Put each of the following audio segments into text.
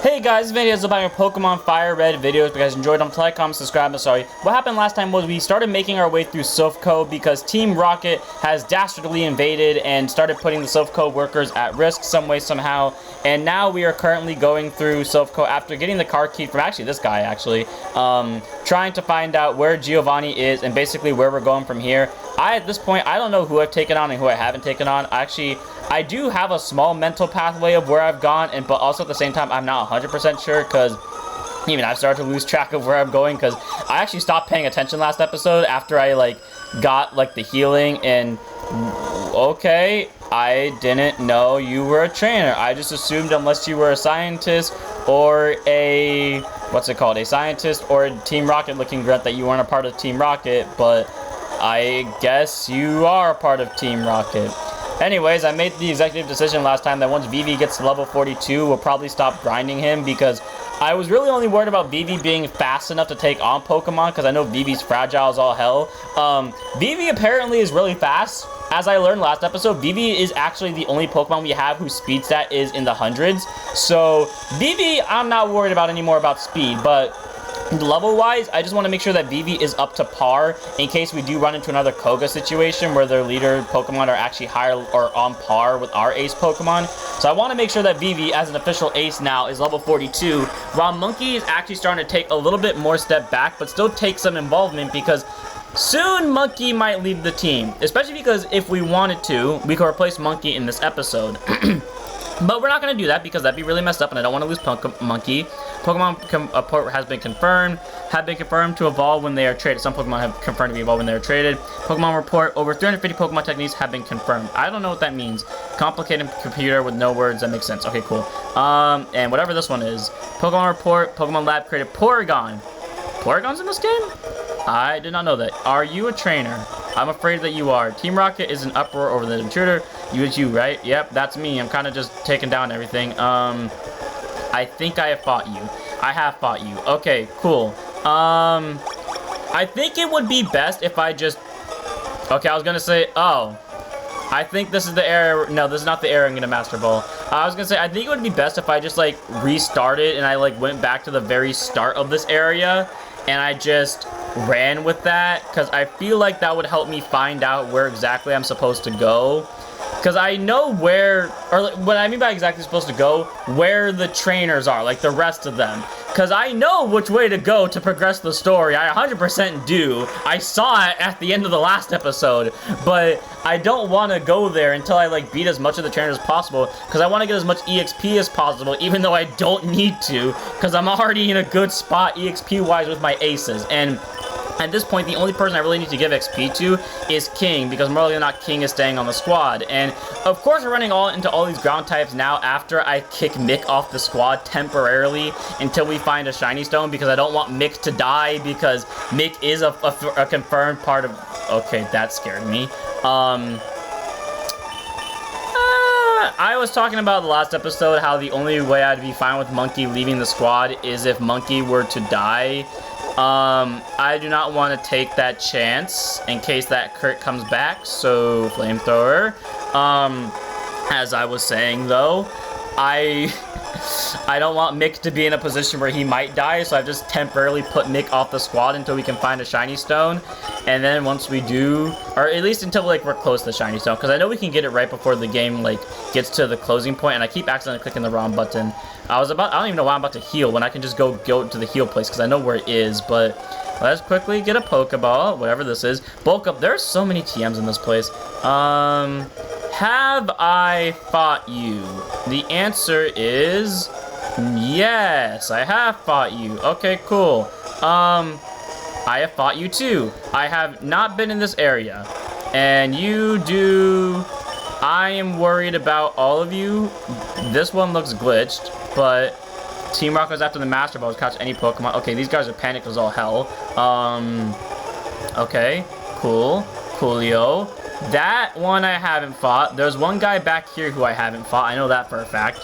Hey guys, this video is about your Pokemon FireRed videos. If you guys enjoyed them, like, comment, subscribe, and sorry. What happened last time was we started making our way through Silphco because Team Rocket has dastardly invaded and started putting the Silphco workers at risk some way, somehow. And now we are currently going through Silphco after getting the car key from this guy, trying to find out where Giovanni is and basically where we're going from here. At this point, I don't know who I've taken on and who I haven't taken on. I do have a small mental pathway of where I've gone, but also at the same time, I'm not 100% sure because even I've started to lose track of where I'm going because I actually stopped paying attention last episode after I got the healing. And okay, I didn't know you were a trainer. I just assumed unless you were a scientist or a scientist or a Team Rocket looking grunt that you weren't a part of Team Rocket, but I guess you are a part of Team Rocket. Anyways, I made the executive decision last time that once Vivi gets to level 42, we'll probably stop grinding him because I was really only worried about Vivi being fast enough to take on Pokemon because I know Vivi's fragile as all hell. Vivi apparently is really fast. As I learned last episode, Vivi is actually the only Pokemon we have whose speed stat is in the hundreds. So Vivi, I'm not worried about anymore about speed, but level-wise, I just want to make sure that Vivi is up to par in case we do run into another Koga situation where their leader Pokemon are actually higher or on par with our ace Pokemon. So I want to make sure that Vivi, as an official ace now, is level 42, while Monkey is actually starting to take a little bit more step back, but still take some involvement because soon Monkey might leave the team, especially because if we wanted to, we could replace Monkey in this episode. But we're not going to do that because that'd be really messed up and I don't want to lose Monkey. Pokemon port have been confirmed to evolve when they are traded. Some Pokemon have confirmed to be evolved when they are traded. Pokemon report, over 350 Pokemon techniques have been confirmed. I don't know what that means. Complicated computer with no words, that makes sense. Okay, cool. And whatever this one is. Pokemon report, Pokemon lab created Porygon. Porygon's in this game? I did not know that. Are you a trainer? I'm afraid that you are. Team Rocket is in uproar over the intruder. It's you, right? Yep, that's me. I'm kind of just taking down everything. I think I have fought you. I have fought you. Okay, cool. I think it would be best if I just... Okay, I was gonna say... Oh. I think this is the area... No, this is not the area I'm gonna Master Ball. I was gonna say, I think it would be best if I just, restarted and I, went back to the very start of this area and I just ran with that, because I feel like that would help me find out where exactly I'm supposed to go. Because I know where, or what I mean by exactly supposed to go, where the trainers are, the rest of them. Because I know which way to go to progress the story. I 100% do. I saw it at the end of the last episode. But I don't want to go there until I, beat as much of the trainers as possible. Because I want to get as much EXP as possible, even though I don't need to. Because I'm already in a good spot EXP-wise with my aces. And at this point, the only person I really need to give XP to is King, because more than not, King is staying on the squad. And, of course, we're running into all these ground types now after I kick Mick off the squad temporarily until we find a Shiny Stone, because I don't want Mick to die, because Mick is a confirmed part of... Okay, that scared me. I was talking about the last episode how the only way I'd be fine with Monkey leaving the squad is if Monkey were to die. I do not want to take that chance in case that Kurt comes back, so Flamethrower. As I was saying though, I don't want Mick to be in a position where he might die, so I've just temporarily put Mick off the squad until we can find a Shiny Stone. And then once we do, or at least until we're close to the Shiny Stone, because I know we can get it right before the game gets to the closing point, and I keep accidentally clicking the wrong button. I don't even know why I'm about to heal when I can just go to the heal place because I know where it is. But let's quickly get a Pokeball, whatever this is. Bulk up. There's so many TMs in this place. Have I fought you? The answer is yes. I have fought you. Okay, cool. I have fought you too. I have not been in this area, and you do. I am worried about all of you. This one looks glitched, but Team Rocket's after the Master Ball to catch any Pokemon. Okay, these guys are panicked as all hell. Okay, cool. Coolio. That one I haven't fought. There's one guy back here who I haven't fought. I know that for a fact.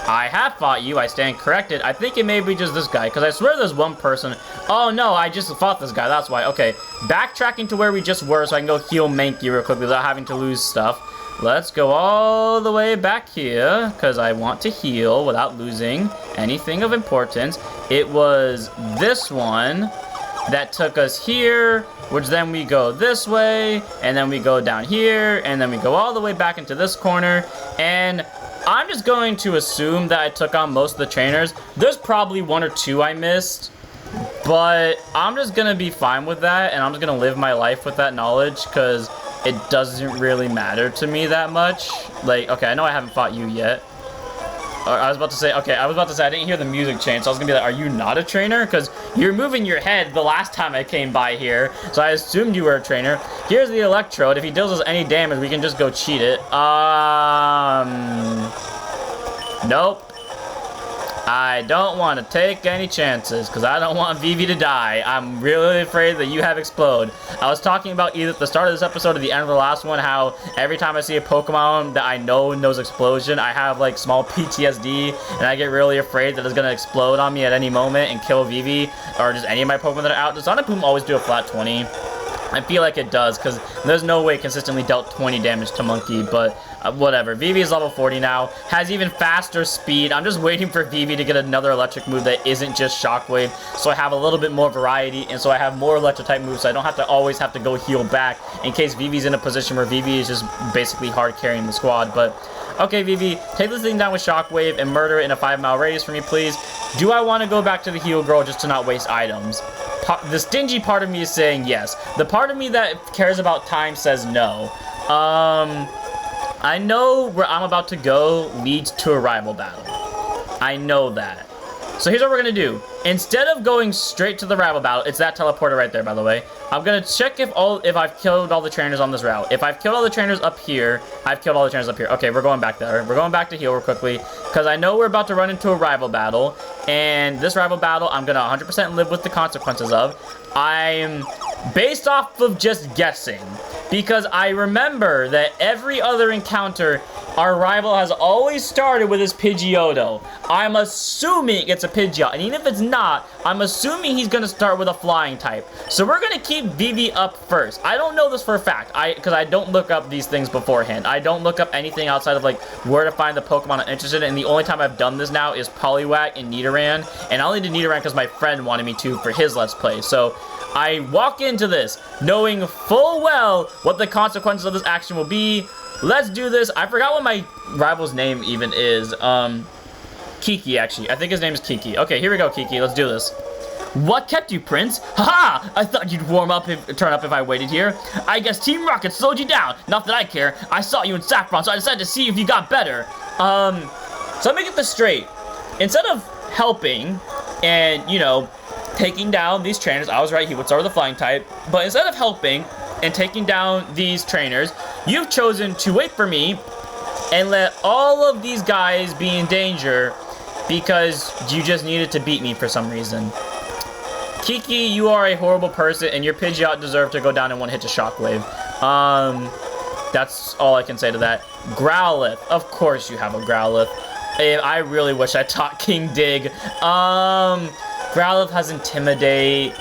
I have fought you. I stand corrected. I think it may be just this guy, because I swear there's one person. Oh, no, I just fought this guy. That's why. Okay, backtracking to where we just were so I can go heal Mankey real quick without having to lose stuff. let's go all the way back here, because I want to heal without losing anything of importance. It was this one that took us here, which then we go this way, and then we go down here, and then we go all the way back into this corner, and I'm just going to assume that I took on most of the trainers. There's probably 1 or 2 I missed, but I'm just gonna be fine with that, and I'm just gonna live my life with that knowledge, because it doesn't really matter to me that much. Like, okay, I know I haven't fought you yet. I was about to say I didn't hear the music change, so I was gonna be like, are you not a trainer? Because you're moving your head the last time I came by here, so I assumed you were a trainer. Here's the electrode. If he deals us any damage, we can just go cheat it. Nope. I don't want to take any chances, because I don't want Vivi to die. I'm really afraid that you have Explode. I was talking about either at the start of this episode or the end of the last one, how every time I see a Pokemon that I know knows Explosion, I have, like, small PTSD, and I get really afraid that it's going to explode on me at any moment and kill Vivi, or just any of my Pokemon that are out. Does Soniboom always do a flat 20? I feel like it does, because there's no way it consistently dealt 20 damage to Monkey, but whatever. Vivi is level 40 now, has even faster speed. I'm just waiting for Vivi to get another electric move that isn't just Shockwave, so I have a little bit more variety, and so I have more electric type moves, so I don't have to always have to go heal back in case Vivi's in a position where Vivi is just basically hard carrying the squad. But okay, Vivi, take this thing down with Shockwave and murder it in a 5-mile radius for me, please. Do I want to go back to the heal girl just to not waste items? The stingy part of me is saying yes. The part of me that cares about time says no. I know where I'm about to go leads to a rival battle. I know that. So here's what we're gonna do. Instead of going straight to the rival battle, it's that teleporter right there, by the way. I'm gonna check if I've killed all the trainers on this route. If I've killed all the trainers up here, I've killed all the trainers up here. Okay, we're going back there. We're going back to heal real quickly, because I know we're about to run into a rival battle, and this rival battle, I'm gonna 100% live with the consequences of. I'm based off of just guessing, because I remember that every other encounter, our rival has always started with his Pidgeotto. I'm assuming it's a Pidgeot, and even if it's not, I'm assuming he's gonna start with a flying type. So we're gonna keep Vivi up first. I don't know this for a fact, because I don't look up these things beforehand. I don't look up anything outside of, like, where to find the Pokemon I'm interested in, and the only time I've done this now is Poliwag and Nidoran, and I only did Nidoran because my friend wanted me to for his Let's Play. So I walk into this knowing full well what the consequences of this action will be. Let's do this. I forgot what my rival's name even is. Kiki, actually. I think his name is Kiki. Okay, here we go, Kiki. Let's do this. What kept you, Prince? Haha! I thought you'd turn up if I waited here. I guess Team Rocket slowed you down. Not that I care. I saw you in Saffron, so I decided to see if you got better. So let me get this straight. Instead of helping and, you know, taking down these trainers, I was right, he would start with the flying type, but instead of helping and taking down these trainers, you've chosen to wait for me and let all of these guys be in danger because you just needed to beat me for some reason. Kiki, you are a horrible person, and your Pidgeot deserved to go down in one hit to Shockwave. That's all I can say to that. Growlithe. Of course you have a Growlithe. I really wish I taught King Dig. Growlithe has Intimidate.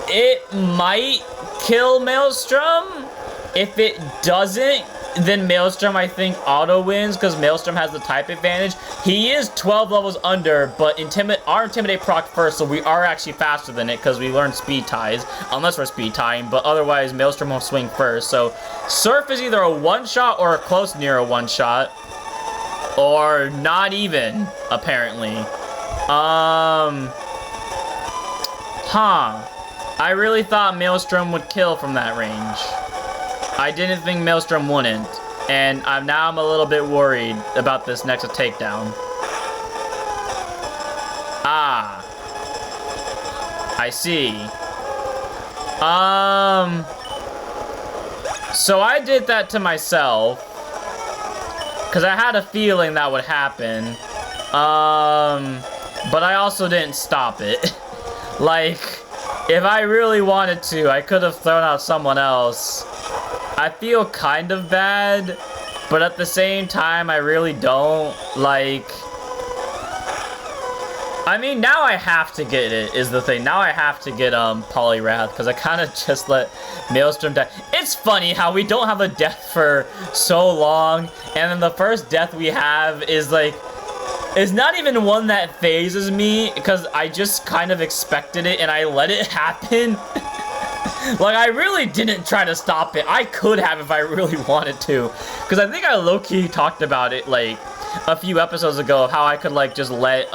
It might kill Maelstrom. If it doesn't, then Maelstrom, I think, auto wins because Maelstrom has the type advantage. He is 12 levels under, but our Intimidate proc first, so we are actually faster than it because we learned Speed Ties, unless we're Speed Tying, but otherwise Maelstrom will swing first. So Surf is either a one-shot or a close near a one-shot, or not even, apparently. I really thought Maelstrom would kill from that range. I didn't think Maelstrom wouldn't, and now I'm a little bit worried about this next takedown. I see. So I did that to myself, because I had a feeling that would happen, but I also didn't stop it. Like, if I really wanted to, I could have thrown out someone else. I feel kind of bad, but at the same time, I really don't. Like, I mean, now I have to get it, is the thing. Now I have to get Poliwrath, because I kind of just let Maelstrom die. It's funny how we don't have a death for so long, and then the first death we have is like, it's not even one that phases me, because I just kind of expected it and I let it happen. Like, I really didn't try to stop it. I could have if I really wanted to, because I think I low-key talked about it, like, a few episodes ago, how I could, like, just let,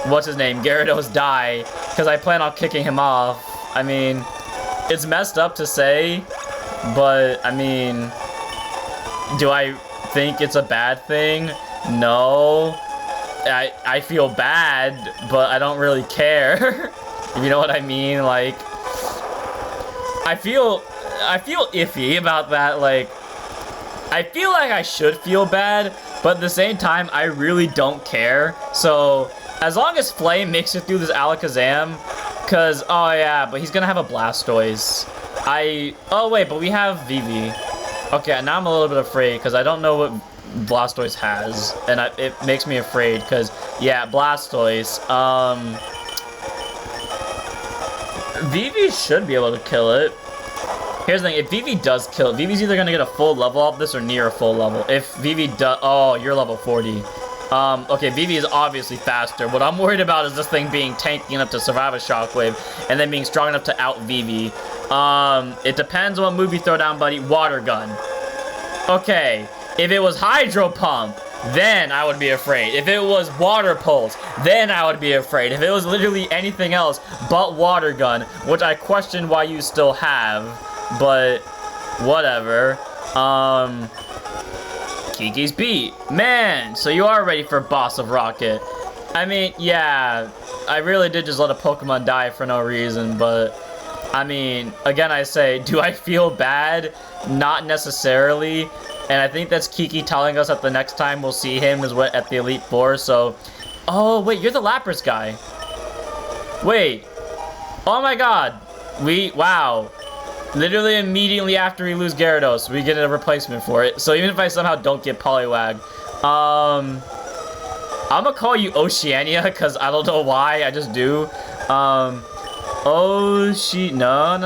what's his name, Gyarados die, because I plan on kicking him off. I mean, it's messed up to say, but, I mean, do I think it's a bad thing? No. I feel bad, but I don't really care. You know what I mean? Like, I feel iffy about that. Like, I feel like I should feel bad, but at the same time, I really don't care. So, as long as Flame makes it through this Alakazam, because, oh yeah, but he's gonna have a Blastoise. Oh wait, but we have Vivi. Okay, now I'm a little bit afraid, because I don't know what Blastoise has, and it makes me afraid, because, yeah, Blastoise, Vivi should be able to kill it. Here's the thing, if Vivi does kill it, Vivi's either gonna get a full level off this or near a full level. If Vivi does, oh, you're level 40. Okay, Vivi is obviously faster. What I'm worried about is this thing being tanky enough to survive a Shockwave, and then being strong enough to out Vivi. It depends on what move you throw down, buddy. Water Gun. Okay, if it was Hydro Pump, then I would be afraid. If it was Water Pulse, then I would be afraid. If it was literally anything else but Water Gun, which I question why you still have, but whatever. Kiki's beat. Man, so you are ready for Boss of Rocket. I mean, yeah, I really did just let a Pokemon die for no reason, but I mean, again, I say, do I feel bad? Not necessarily. And I think that's Kiki telling us that the next time we'll see him is at the Elite Four, so... Oh, wait, you're the Lapras guy. Wait. Oh my god. Wow. Literally immediately after we lose Gyarados, we get a replacement for it. So even if I somehow don't get Poliwag, I'm gonna call you Oceania, because I don't know why, I just do. No. Oceania.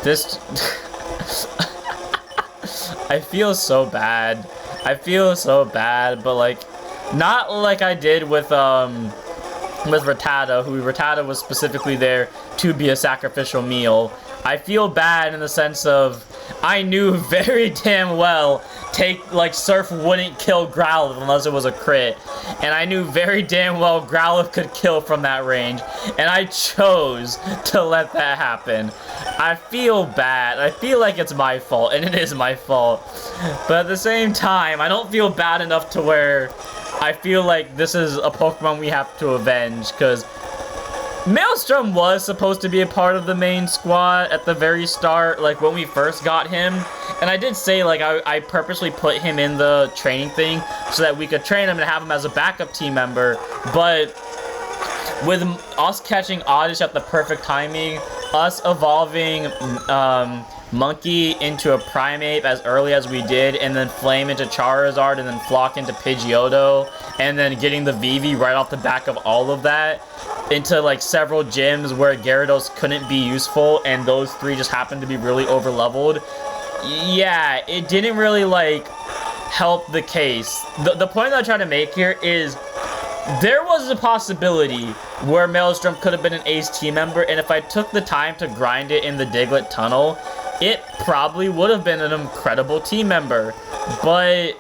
This... I feel so bad. I feel so bad, but like, not like I did with Rattata, Rattata was specifically there to be a sacrificial meal. I feel bad in the sense of, I knew very damn well Surf wouldn't kill Growlithe unless it was a crit. And I knew very damn well Growlithe could kill from that range. And I chose to let that happen. I feel bad. I feel like it's my fault, and it is my fault. But at the same time, I don't feel bad enough to where I feel like this is a Pokemon we have to avenge, because Maelstrom was supposed to be a part of the main squad at the very start, like when we first got him. And I did say, like, I purposely put him in the training thing so that we could train him and have him as a backup team member. But with us catching Oddish at the perfect timing, us evolving Monkey into a Primeape as early as we did, and then Flame into Charizard, and then Flock into Pidgeotto, and then getting the Vivi right off the back of all of that into like several gyms where Gyarados couldn't be useful, and those three just happened to be really over-leveled. Yeah, it didn't really like help the case. The point that I'm trying to make here is there was a possibility where Maelstrom could have been an ace team member, and if I took the time to grind it in the Diglett tunnel, it probably would have been an incredible team member. But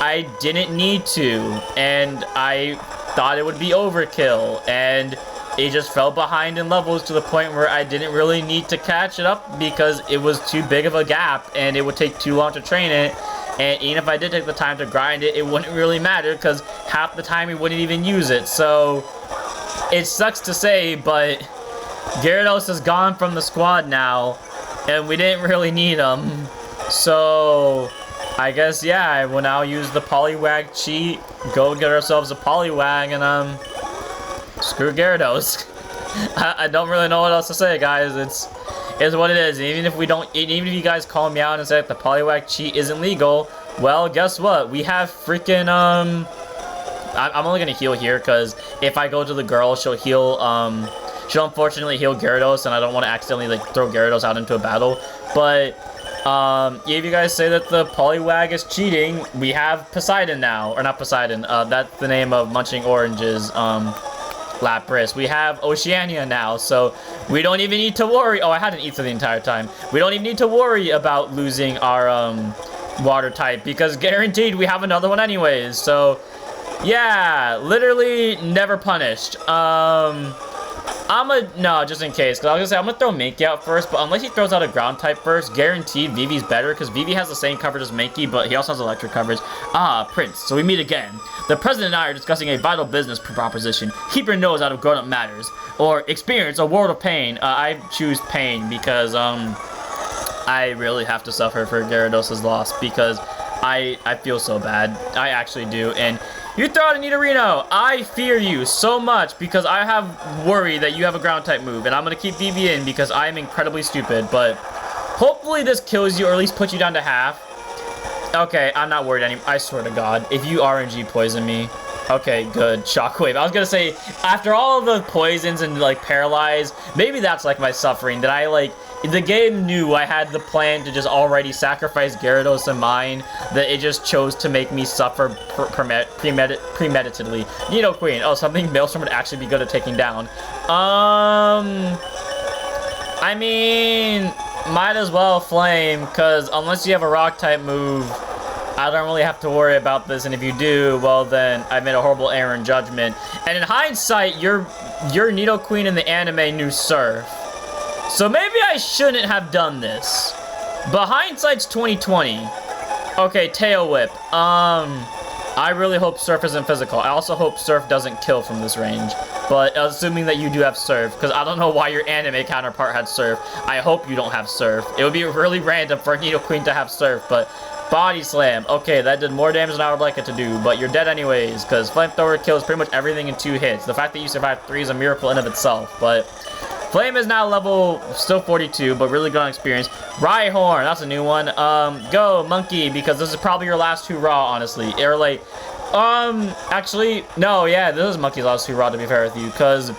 I didn't need to, and I thought it would be overkill, and it just fell behind in levels to the point where I didn't really need to catch it up because it was too big of a gap and it would take too long to train it. And even if I did take the time to grind it, it wouldn't really matter because half the time we wouldn't even use it. So it sucks to say, but Gyarados is gone from the squad now, and we didn't really need him. So I guess, yeah, we'll now use the Poliwag cheat, go get ourselves a Poliwag, and screw Gyarados. I don't really know what else to say, guys. is what it is. And even if we don't, even if you guys call me out and say that the Poliwag cheat isn't legal, well, guess what? We have freaking, I'm only gonna heal here, because if I go to the girl, she'll heal, she'll unfortunately heal Gyarados, and I don't want to accidentally, like, throw Gyarados out into a battle. But, if you guys say that the Poliwag is cheating, we have Poseidon now. Or not Poseidon, that's the name of Munching Orange's, Lapras. We have Oceania now, so we don't even need to worry. Oh, I had an Ether the entire time. We don't even need to worry about losing our, water type, because guaranteed we have another one anyways. So, yeah, literally never punished. No, just in case, because I was gonna say, I'm gonna throw Mankey out first, but unless he throws out a ground type first, guaranteed Vivi's better, because Vivi has the same coverage as Mankey, but he also has electric coverage. Ah, Prince, so we meet again. The president and I are discussing a vital business proposition. Keep your nose out of grown-up matters, or experience a world of pain. I choose pain, because, I really have to suffer for Gyarados' loss, because I feel so bad. I actually do, and you throw out a Nidorino. I fear you so much because I have worry that you have a ground type move, and I'm gonna keep Vivi in because I am incredibly stupid, but hopefully this kills you or at least puts you down to half. Okay, I'm not worried anymore. I swear to God, if you RNG poison me, okay, good. Shockwave. I was gonna say, after all of the poisons and like paralyze, maybe that's like my suffering, that I like, the game knew I had the plan to just already sacrifice Gyarados and mine, that it just chose to make me suffer premeditatedly. Nidoqueen. Oh, something Maelstrom would actually be good at taking down. I mean, might as well Flame, because unless you have a rock type move, I don't really have to worry about this, and if you do, well then, I made a horrible error in judgment. And in hindsight, your Nidoqueen in the anime knew Surf. So maybe I shouldn't have done this. But hindsight's 2020. Okay, Tail Whip. I really hope Surf isn't physical. I also hope Surf doesn't kill from this range. But assuming that you do have Surf, because I don't know why your anime counterpart had Surf. I hope you don't have Surf. It would be really random for Nidoqueen to have Surf, but Body Slam. Okay, that did more damage than I would like it to do, but you're dead anyways, because Flamethrower kills pretty much everything in 2 hits. The fact that you survived 3 is a miracle in of itself, but Flame is now level, still 42, but really good on experience. Rhyhorn, that's a new one. Go, Monkey, because this is probably your last 2 raw, honestly. Or like, actually, no, yeah, this is Monkey's last 2 raw, to be fair with you, because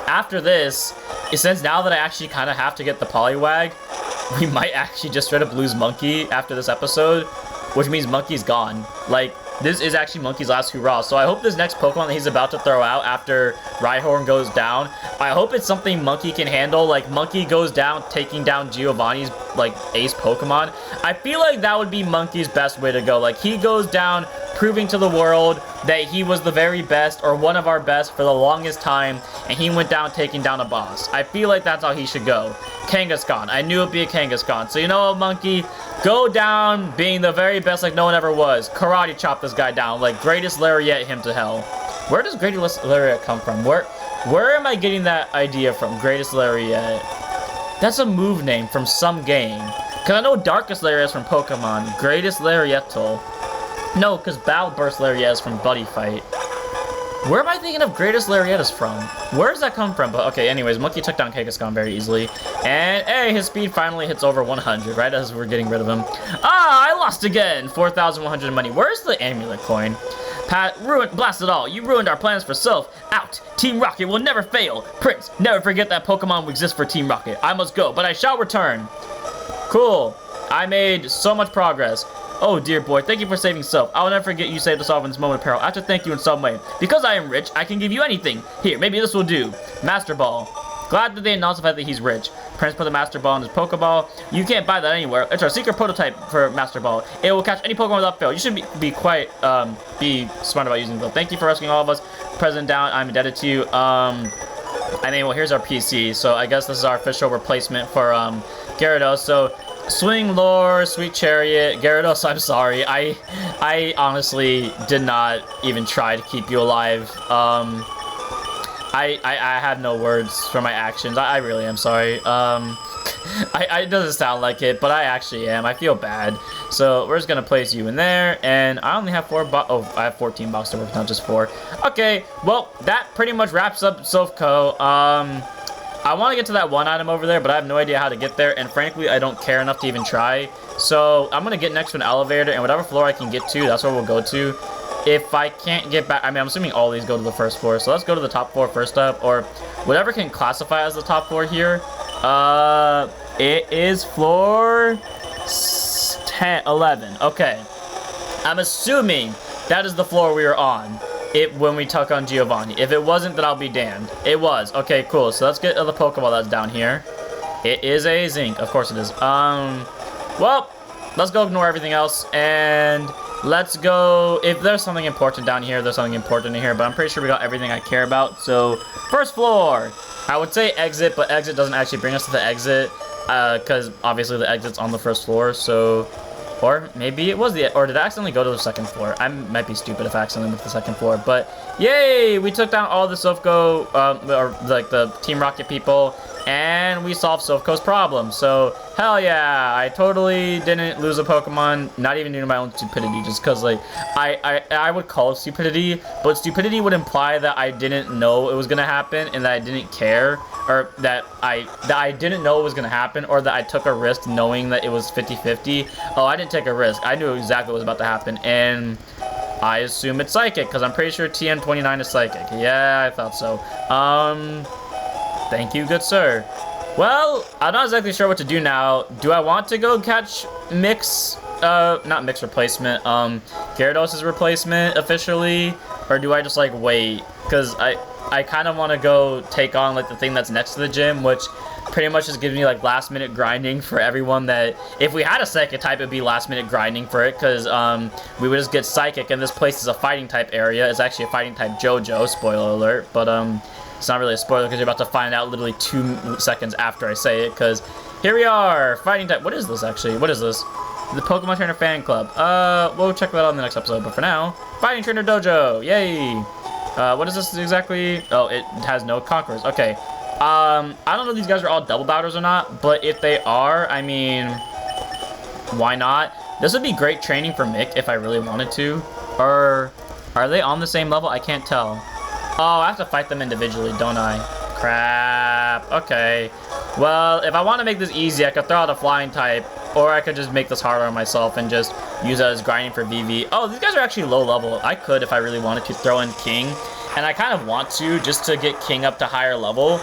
after this, since now that I actually kind of have to get the Poliwag, we might actually just straight up lose Monkey after this episode, which means Monkey's gone. Like, this is actually Monkey's last 2 raw, so I hope this next Pokemon that he's about to throw out after Rhyhorn goes down, I hope it's something Monkey can handle. Like, Monkey goes down, taking down Giovanni's, like, ace Pokemon. I feel like that would be Monkey's best way to go. Like, he goes down, proving to the world that he was the very best, or one of our best, for the longest time, and he went down taking down a boss. I feel like that's how he should go. Kangaskhan. I knew it'd be a Kangaskhan. So you know what, Monkey? Go down being the very best like no one ever was. Karate chop this guy down. Like, greatest Lariat him to hell. Where does greatest Lariat come from? Where am I getting that idea from? Greatest Lariat. That's a move name from some game. Because I know Darkest Lariat is from Pokemon. Greatest Lariatal. No, because Battle Burst Lariat is from Buddy Fight. Where am I thinking of Greatest Lariatus from? Where does that come from? But okay, anyways, Monkey took down Kangaskhan very easily. And hey, his speed finally hits over 100, right as we're getting rid of him. Ah, I lost again! 4,100 money. Where's the amulet coin? Pat, blast it all. You ruined our plans for Self. Out. Team Rocket will never fail. Prince, never forget that Pokemon will exist for Team Rocket. I must go, but I shall return. Cool. I made so much progress. Oh, dear boy, thank you for saving Self. I will never forget you saved us all in this moment of peril. I have to thank you in some way. Because I am rich, I can give you anything. Here, maybe this will do. Master Ball. Glad that they announced the fact that he's rich. Prince put the Master Ball in his Pokeball. You can't buy that anywhere. It's our secret prototype for Master Ball. It will catch any Pokemon without fail. You should be quite, be smart about using it, though. Thank you for rescuing all of us. President down, I'm indebted to you. I mean, well, here's our PC. So I guess this is our official replacement for, Gyarados. So, Swing Lore, Sweet Chariot, Gyarados, I'm sorry. I honestly did not even try to keep you alive. I have no words for my actions. I really am sorry. It doesn't sound like it, but I actually am. I feel bad. So we're just gonna place you in there, and I only have 4 I have 14 boxes to work, not just 4. Okay, well, that pretty much wraps up Silph Co. I want to get to that one item over there, but I have no idea how to get there, and frankly, I don't care enough to even try. So I'm going to get next to an elevator, and whatever floor I can get to, that's where we'll go to. If I can't get back, I mean, I'm assuming all these go to the first floor, so let's go to the top floor first up, or whatever can classify as the top floor here. It is floor 11. Okay. I'm assuming that is the floor we were on when we took on Giovanni. If it wasn't, then I'll be damned. It was. Okay, cool. So let's get the Pokeball that's down here. It is a Zinc. Of course it is. Well, let's go ignore everything else, and let's go. If there's something important down here, there's something important in here, but I'm pretty sure we got everything I care about. So, first floor. I would say exit, but exit doesn't actually bring us to the exit, because obviously the exit's on the first floor, so... Or maybe it was or did I accidentally go to the second floor? I might be stupid if I accidentally went to the second floor, but yay! We took down all the Sofco, or like the Team Rocket people, and we solved Sofco's problem. So, hell yeah! I totally didn't lose a Pokemon, not even due to my own stupidity, just because, like, I would call it stupidity, but stupidity would imply that I didn't know it was gonna happen, and that I didn't care, or that I didn't know it was gonna happen, or that I took a risk knowing that it was 50-50. Oh, I didn't take a risk. I knew exactly what was about to happen, and I assume it's Psychic, because I'm pretty sure TN29 is Psychic. Yeah, I thought so. Thank you, good sir. Well, I'm not exactly sure what to do now. Do I want to go catch Mix, not Mix replacement, Gyarados' replacement officially? Or do I just, like, wait? Because I kind of want to go take on, like, the thing that's next to the gym, which pretty much just gives me, like, last-minute grinding for everyone that... If we had a Psychic type, it'd be last-minute grinding for it, because, we would just get Psychic, and this place is a Fighting-type area. It's actually a Fighting-type JoJo, spoiler alert, but, it's not really a spoiler, because you're about to find out literally 2 seconds after I say it, because here we are, Fighting-type... What is this, actually? What is this? The Pokemon Trainer Fan Club. We'll check that out in the next episode, but for now, Fighting Trainer Dojo, yay! What is this exactly? Oh, it has no conquerors. Okay. I don't know if these guys are all double batters or not, but if they are, I mean, why not? This would be great training for Mick if I really wanted to. Or are they on the same level? I can't tell. Oh, I have to fight them individually, don't I? Crap. Okay. Well, if I want to make this easy, I could throw out a flying type, or I could just make this harder on myself and just use it as grinding for VV. Oh, these guys are actually low level. I could, if I really wanted to, throw in King. And I kind of want to, just to get King up to higher level.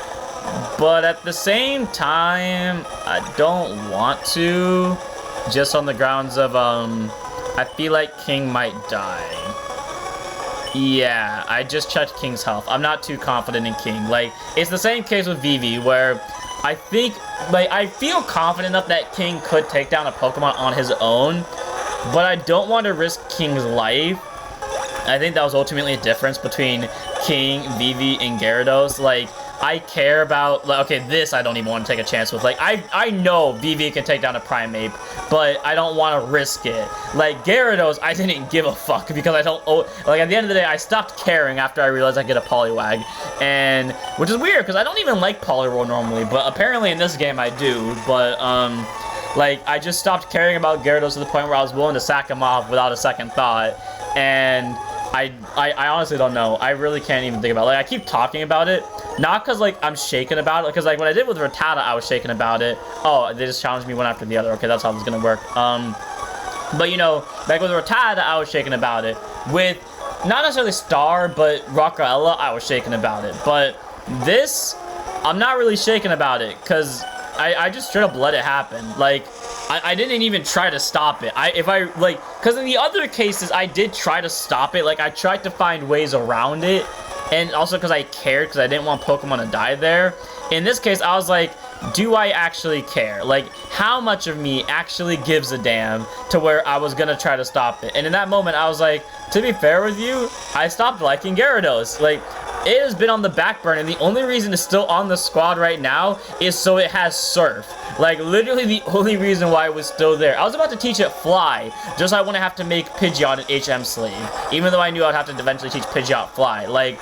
But at the same time, I don't want to. Just on the grounds of, I feel like King might die. Yeah, I just checked King's health. I'm not too confident in King. Like, it's the same case with VV, where I think, like, I feel confident enough that King could take down a Pokemon on his own, but I don't want to risk King's life. I think that was ultimately a difference between King, VV, and Gyarados. Like, I care about, like, okay, this I don't even want to take a chance with. Like, I know VV can take down a Primeape, but I don't want to risk it. Like, Gyarados, I didn't give a fuck because I don't, like, at the end of the day, I stopped caring after I realized I get a Poliwag, and, which is weird, because I don't even like Poliwhirl normally, but apparently in this game I do, but, like, I just stopped caring about Gyarados to the point where I was willing to sack him off without a second thought, and I honestly don't know. I really can't even think about it. Like, I keep talking about it, not because, like, I'm shaken about it, because, like, when I did with Rattata, I was shaken about it. Oh, they just challenged me one after the other. Okay, that's how this is gonna work. But, you know, like, with Rattata, I was shaken about it. With, not necessarily Star, but Rockaella, I was shaken about it. But this, I'm not really shaken about it, because I just straight up let it happen. Like, I didn't even try to stop it. Because in the other cases, I did try to stop it. Like, I tried to find ways around it. And also because I cared, because I didn't want Pokemon to die there. In this case, I was like, do I actually care? Like, how much of me actually gives a damn to where I was going to try to stop it? And in that moment, I was like, to be fair with you, I stopped liking Gyarados. Like, it has been on the back burner, and the only reason it's still on the squad right now is so it has Surf. Like, literally the only reason why it was still there. I was about to teach it Fly, just so I wouldn't have to make Pidgeot an HM slave, even though I knew I'd have to eventually teach Pidgeot Fly. Like,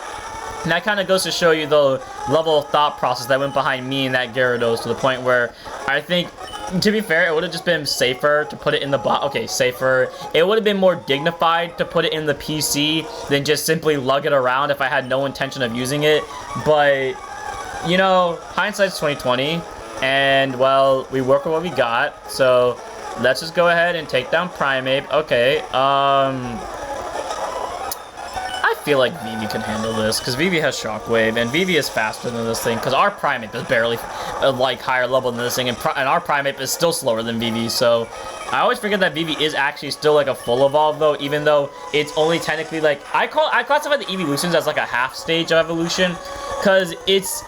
and that kind of goes to show you the level of thought process that went behind me and that Gyarados, to the point where I think, to be fair, it would have just been safer to put it in the okay, safer. It would have been more dignified to put it in the PC than just simply lug it around if I had no intention of using it. But you know, hindsight's 2020, and well, we work with what we got, so let's just go ahead and take down Primeape. Okay, I feel like Vivi can handle this, because Vivi has Shockwave, and Vivi is faster than this thing, because our Primeape is barely, like, higher level than this thing, and our Primeape is still slower than Vivi, so I always forget that Vivi is actually still, like, a full evolve, though, even though it's only technically, like, I classify the evolutions as, like, a half stage of evolution, because it's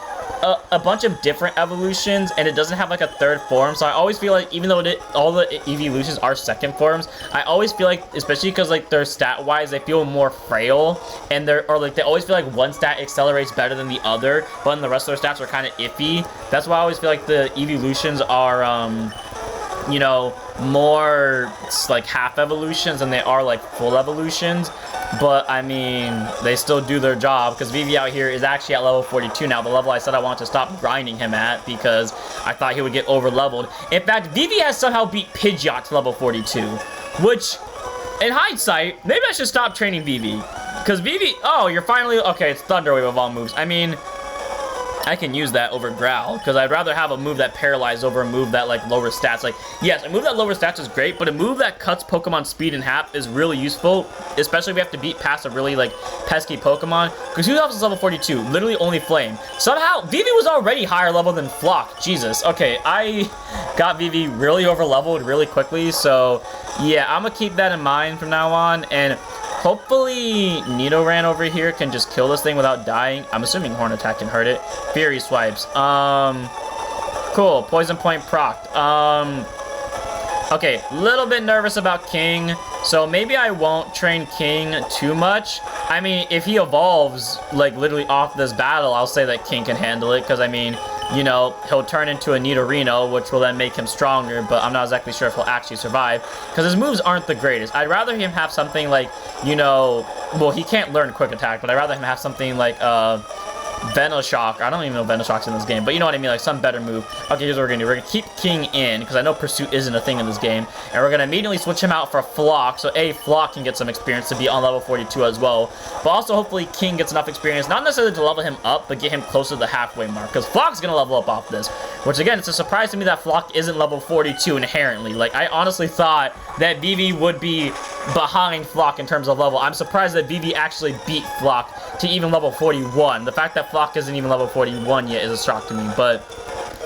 a bunch of different evolutions, and it doesn't have like a third form, so I always feel like even though all the evolutions are second forms, I always feel like, especially because like they're stat wise, they feel more frail, and they always feel like one stat accelerates better than the other, but then the rest of their stats are kind of iffy. That's why I always feel like the evolutions are you know, more like half evolutions than they are like full evolutions. But I mean, they still do their job, because Vivi out here is actually at level 42 now, the level I said I wanted to stop grinding him at because I thought he would get over leveled. In fact, Vivi has somehow beat Pidgeot to level 42, which in hindsight, maybe I should stop training Vivi, because Vivi, oh, you're finally, okay, it's Thunder Wave of all moves. I mean, I can use that over Growl, because I'd rather have a move that paralyzes over a move that, like, lowers stats. Like, yes, a move that lowers stats is great, but a move that cuts Pokemon speed in half is really useful, especially if we have to beat past a really, like, pesky Pokemon, because who else is level 42? Literally only Flame. Somehow, Vivi was already higher level than Flock. Jesus. Okay, I got Vivi really over leveled really quickly, so, yeah, I'm gonna keep that in mind from now on, and hopefully, Nidoran over here can just kill this thing without dying. I'm assuming Horn Attack can hurt it. Fury Swipes. Cool. Poison Point procced. Okay, little bit nervous about King, so maybe I won't train King too much. I mean, if he evolves, like, literally off this battle, I'll say that King can handle it, because, I mean, you know, he'll turn into a Nidorino, which will then make him stronger, but I'm not exactly sure if he'll actually survive, because his moves aren't the greatest. I'd rather him have something like, you know, well, he can't learn Quick Attack, but I'd rather him have something like, Venoshock. I don't even know Venoshock's in this game, but you know what I mean, like some better move. Okay, here's what we're gonna do. We're gonna keep King in, because I know Pursuit isn't a thing in this game, and we're gonna immediately switch him out for Flock, so Flock can get some experience to be on level 42 as well, but also hopefully King gets enough experience, not necessarily to level him up, but get him closer to the halfway mark, because Flock's gonna level up off this, which again, it's a surprise to me that Flock isn't level 42 inherently. Like, I honestly thought that Vivi would be behind Flock in terms of level. I'm surprised that Vivi actually beat Flock to even level 41. The fact that Flock isn't even level 41 yet is a shock to me, but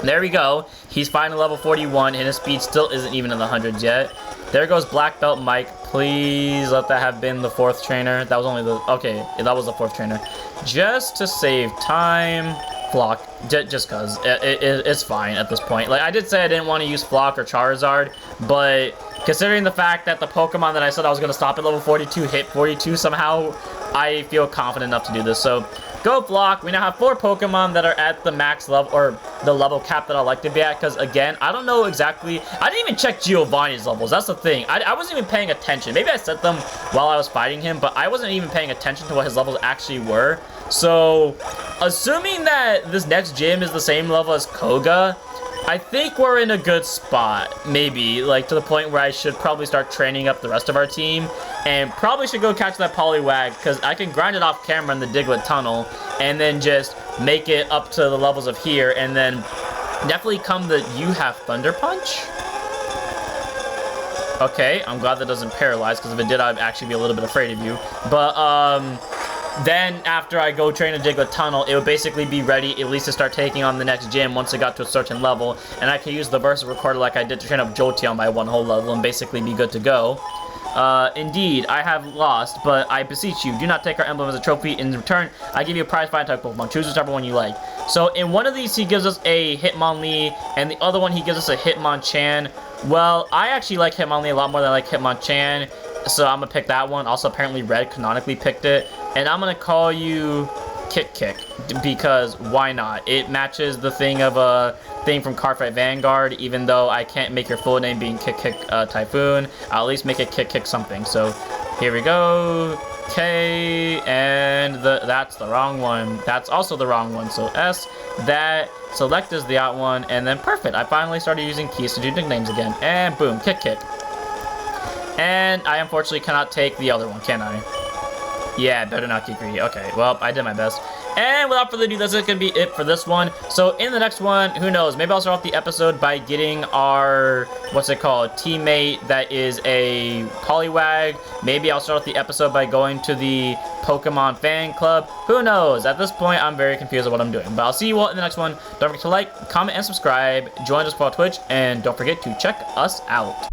there we go. He's finally level 41, and his speed still isn't even in the hundreds yet. There goes Black Belt Mike. Please let that have been the 4th trainer. That was only the, okay, that was the 4th trainer. Just to save time, Flock, just cause it's fine at this point. Like, I did say I didn't want to use Flock or Charizard, but considering the fact that the Pokemon that I said I was going to stop at level 42 hit 42 somehow, I feel confident enough to do this. So, go Flock. We now have 4 Pokemon that are at the max level, or the level cap that I like to be at, because again, I don't know exactly, I didn't even check Giovanni's levels. That's the thing. I wasn't even paying attention. Maybe I set them while I was fighting him, but I wasn't even paying attention to what his levels actually were. So, assuming that this next gym is the same level as Koga, I think we're in a good spot, maybe, like, to the point where I should probably start training up the rest of our team, and probably should go catch that Poliwag, because I can grind it off camera in the Diglett Tunnel, and then just make it up to the levels of here, and then definitely come the, you have Thunder Punch? Okay, I'm glad that doesn't paralyze, because if it did, I'd actually be a little bit afraid of you, but, then, after I go train a Diglett Tunnel, it would basically be ready at least to start taking on the next gym once it got to a certain level, and I can use the Versa Recorder like I did to train up Jolteon by 1 whole level and basically be good to go. Indeed, I have lost, but I beseech you, do not take our emblem as a trophy. In return, I give you a prize fighting type Pokemon. Choose whichever one you like. So, in one of these, he gives us a Hitmonlee, and the other one, he gives us a Hitmonchan. Well, I actually like Hitmonlee a lot more than I like Hitmonchan, so I'm gonna pick that one. Also, apparently, Red canonically picked it. And I'm gonna call you Kick, because why not? It matches the thing of a thing from Cardfight Vanguard, even though I can't make your full name being Kick Typhoon. I'll at least make it Kick something. So, here we go. K, and that's the wrong one. That's also the wrong one. So, S, that, select is the out one, and then perfect. I finally started using keys to do nicknames again. And boom, Kick. And I unfortunately cannot take the other one, can I? Yeah, better not get greedy. Okay, well, I did my best. And without further ado, that's going to be it for this one. So in the next one, who knows, maybe I'll start off the episode by getting our, what's it called, teammate that is a Poliwag. Maybe I'll start off the episode by going to the Pokemon fan club. Who knows? At this point, I'm very confused on what I'm doing. But I'll see you all in the next one. Don't forget to like, comment, and subscribe. Join us for Twitch, and don't forget to check us out.